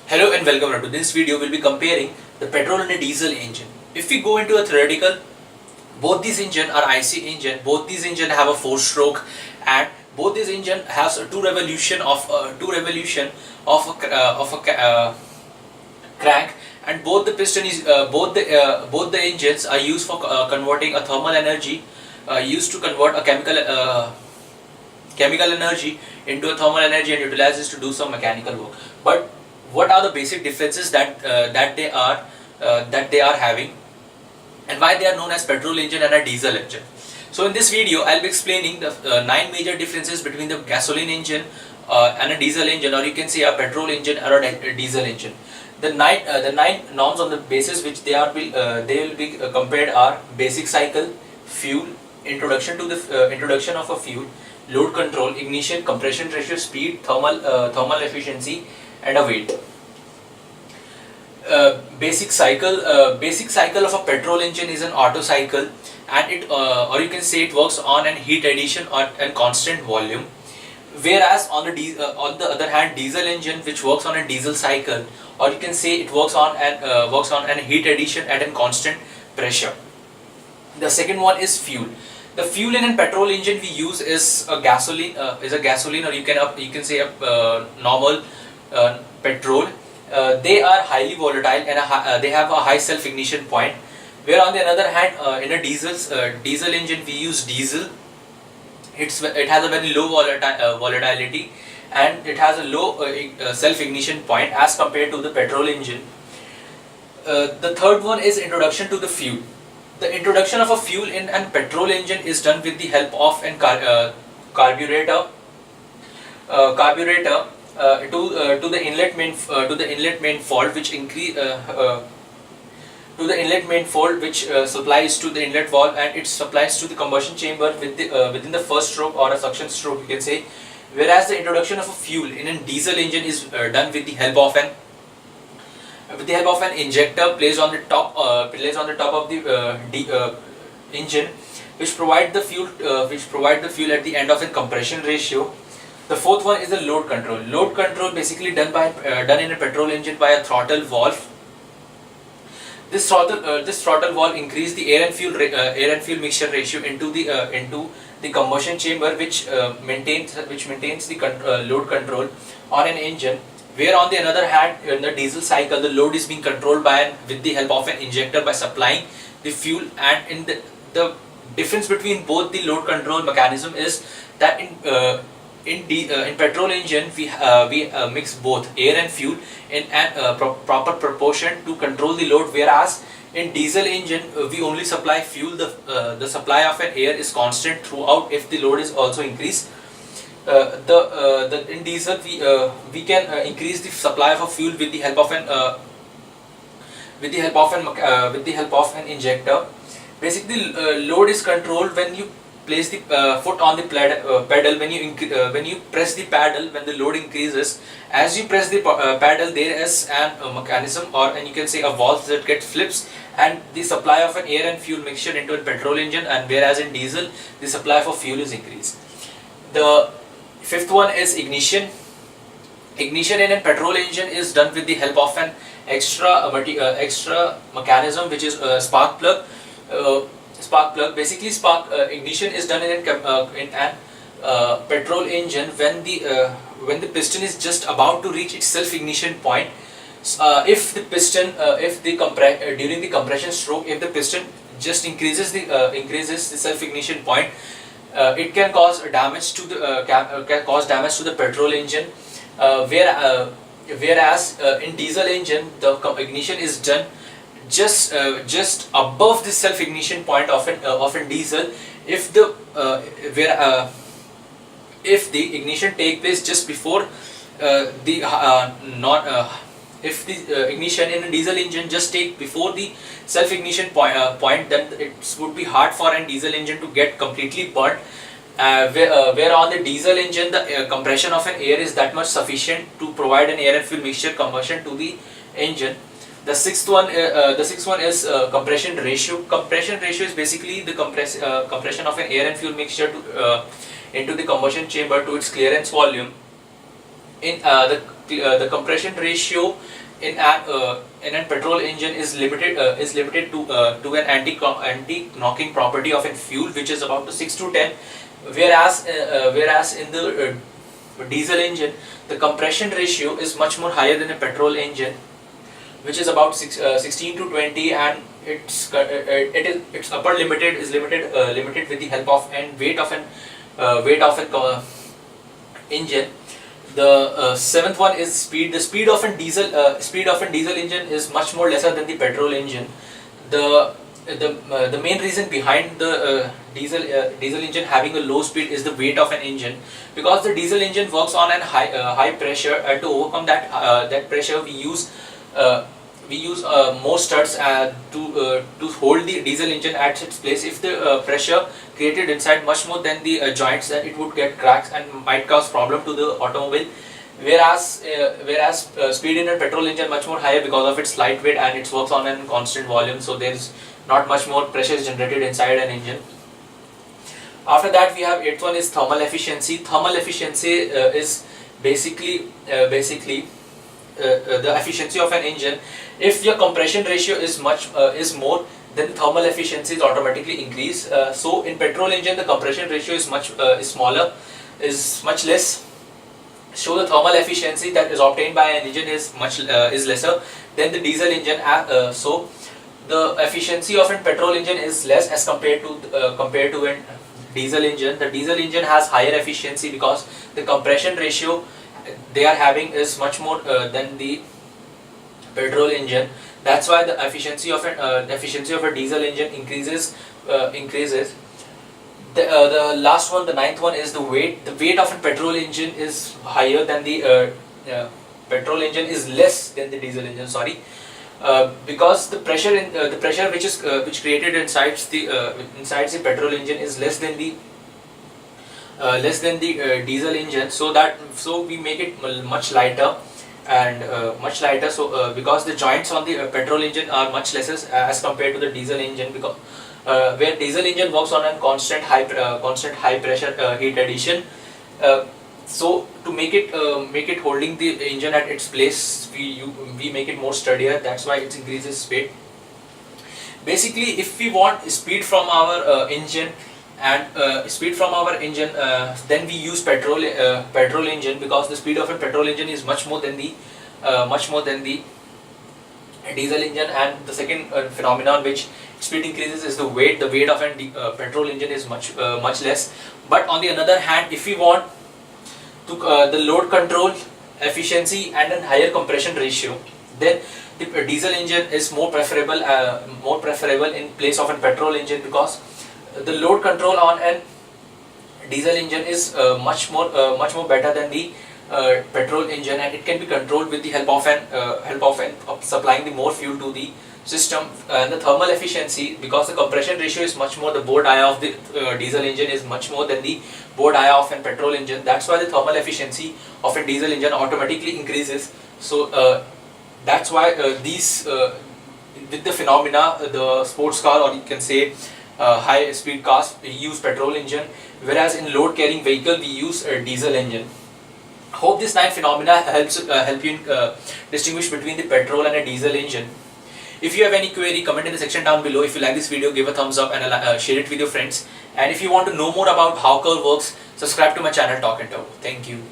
Hello and welcome to this video. We'll be comparing the petrol and a diesel engine. If we go into a theoretical, both these engine are IC engine. Both these engine have a 4-stroke, and both these engine has a two revolution of a crank, and both the piston is both the engines are used for converting a thermal energy used to convert a chemical energy into a thermal energy and utilizes to do some mechanical work. But what are the basic differences that they are having, and why they are known as petrol engine and a diesel engine? So in this video I'll be explaining the 9 major differences between the gasoline engine and a diesel engine, or you can say a petrol engine or a diesel engine. The nine norms on the basis which they will be compared are basic cycle, fuel, introduction of a fuel, load control, ignition, compression ratio, speed, thermal efficiency, and a weight. Basic cycle of a petrol engine is an Otto cycle, and it or you can say it works on an heat addition and constant volume. Whereas on the other hand, diesel engine, which works on a diesel cycle, or you can say it works on an heat addition at a constant pressure. The second one is fuel. The fuel in a petrol engine we use is a gasoline, or you can say a normal petrol. They are highly volatile, and they have a high self-ignition point. Where on the other hand, in a diesel engine we use diesel. It has a very low volatility, and it has a low self-ignition point as compared to the petrol engine. The third one is introduction to the fuel. The introduction of a fuel in a petrol engine is done with the help of a carburetor to the inlet main fault, which supplies to the inlet valve, and it supplies to the combustion chamber within the first stroke or a suction stroke, you can say. Whereas the introduction of a fuel in a diesel engine is done with the help of an injector placed on the top of the engine, which provide the fuel at the end of a compression ratio. The fourth one is the load control. Load control basically done in a petrol engine by a throttle valve. This throttle valve increase the air and fuel mixture ratio into the combustion chamber, which maintains the load control on an engine. Where on the other hand, in the diesel cycle, the load is being controlled with the help of an injector by supplying the fuel. And in the difference between both the load control mechanism is that in petrol engine we mix both air and fuel in proper proportion to control the load, whereas in diesel engine we only supply fuel. The supply of an air is constant throughout if the load is also increased. In diesel we can increase the supply of a fuel with the help of an injector. Basically, load is controlled when you place the foot on the pedal. When you press the pedal, when the load increases, as you press the pedal, there is a mechanism, and you can say a valve that gets flips, and the supply of an air and fuel mixture into a petrol engine, and whereas in diesel the supply of fuel is increased. The fifth one is ignition. Ignition in a petrol engine is done with the help of an extra mechanism, which is a spark plug. Basically, ignition is done in a petrol engine when the piston is just about to reach its self-ignition point. If during the compression stroke, if the piston just increases the self-ignition point, it can cause damage to the petrol engine. Whereas in diesel engine, the ignition is done just above the self-ignition point of a diesel. If the ignition take place just before if the ignition in a diesel engine just take before the self-ignition point, then it would be hard for a diesel engine to get completely burnt. Where on the diesel engine, the compression of an air is that much sufficient to provide an air and fuel mixture combustion to the engine. The sixth one is compression ratio. Compression ratio is basically the compression of an air and fuel mixture into the combustion chamber to its clearance volume. the compression ratio in a petrol engine is limited to an anti-knocking property of a fuel, which is about to 6 to 10, whereas in the diesel engine the compression ratio is much more higher than a petrol engine, which is about 16 to 20, and its upper limited is limited with the help of and weight of an engine. The seventh one is speed. The speed of a diesel engine is much more lesser than the petrol engine. The main reason behind the diesel engine having a low speed is the weight of an engine, because the diesel engine works on an high pressure, and to overcome that pressure we use more studs to hold the diesel engine at its place. If the pressure created inside much more than the joints, then it would get cracks and might cause problem to the automobile. Whereas speed in a petrol engine much more higher because of its light weight, and it works on a constant volume, so there is not much more pressure is generated inside an engine. After that, we have eighth one is thermal efficiency. Thermal efficiency is basically the efficiency of an engine. If your compression ratio is more, then thermal efficiency is automatically increased. So in petrol engine the compression ratio is much less. So the thermal efficiency that is obtained by an engine is lesser than the diesel engine. So the efficiency of a petrol engine is less as compared to a diesel engine. The diesel engine has higher efficiency because the compression ratio they are having is much more than the petrol engine. That's why the efficiency of a diesel engine increases. The last one, the ninth one, is the weight. The weight of a petrol engine is higher than the petrol engine is less than the diesel engine. Sorry, because the pressure which created inside the petrol engine is less than the diesel engine. So we make it much lighter and so because the joints on the petrol engine are much less as compared to the diesel engine, because where diesel engine works on a constant high pressure heat addition. So to make it holding the engine at its place, we make it more sturdier. That's why it increases speed. Basically, if we want speed from our engine, then we use petrol engine, because the speed of a petrol engine is much more than the diesel engine. And the second phenomenon which speed increases is the weight. The weight of a petrol engine is much less. But on the other hand, if we want to the load control, efficiency and a higher compression ratio, then the diesel engine is more preferable in place of a petrol engine, because the load control on a diesel engine is much more better than the petrol engine, and it can be controlled with the help of supplying the more fuel to the system. And the thermal efficiency, because the compression ratio is much more, the bore dia of the diesel engine is much more than the bore dia of a petrol engine. That's why the thermal efficiency of a diesel engine automatically increases. So that's why these with the phenomena, the sports car, or you can say high speed cars, we use petrol engine, whereas in load carrying vehicle we use a diesel engine. Hope this 9 phenomena help you distinguish between the petrol and a diesel engine. If you have any query, comment in the section down below. If you like this video, give a thumbs up and share it with your friends. And if you want to know more about how Curve works, subscribe to my channel Talk and Turbo. Thank you.